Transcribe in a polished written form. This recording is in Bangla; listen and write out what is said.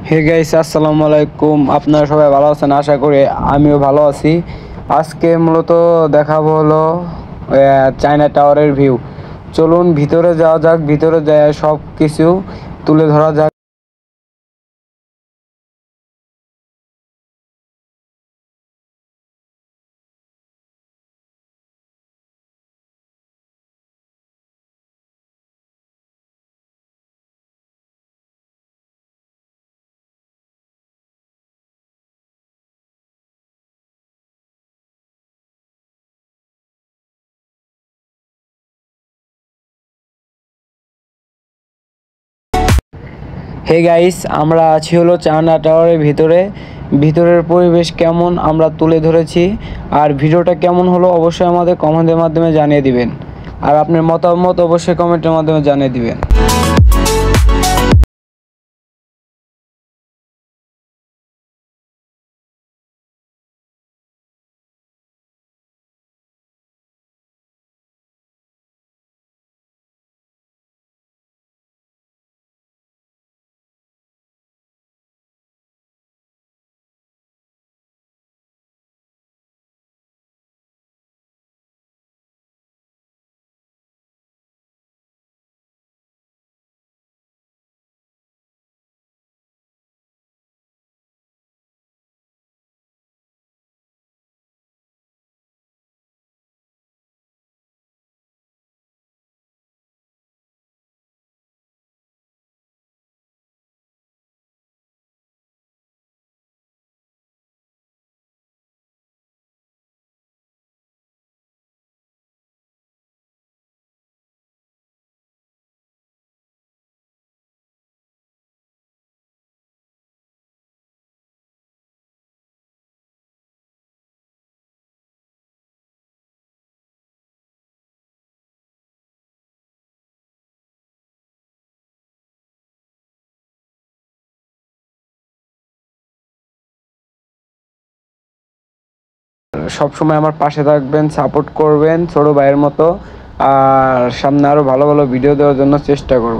হে গাইস, আসসালামু আলাইকুম। আপনারা সবাই ভালো আছেন আশা করি। আমিও ভালো আছি। আজকে মূলত দেখাবো হলো চায়না টাওয়ারের ভিউ। চলুন ভিতরে যাওয়া যাক, ভিতরে যায় সব কিছু তুলে ধরা যাক। হে গাইস, আমরা আছি হলো চায়না টাওয়ারের ভিতরে। ভিতরের পরিবেশ কেমন আমরা তুলে ধরেছি। আর ভিডিওটা কেমন হলো অবশ্যই আমাদের কমেন্টের মাধ্যমে জানিয়ে দিবেন। আর আপনার মতামত অবশ্যই কমেন্টের মাধ্যমে জানিয়ে দিবেন। সব সময় আমার পাশে থাকবেন, সাপোর্ট করবেন ছোট ভাইয়ের মতো। আর সামনে আরও ভালো ভালো ভিডিও দেওয়ার জন্য চেষ্টা করব।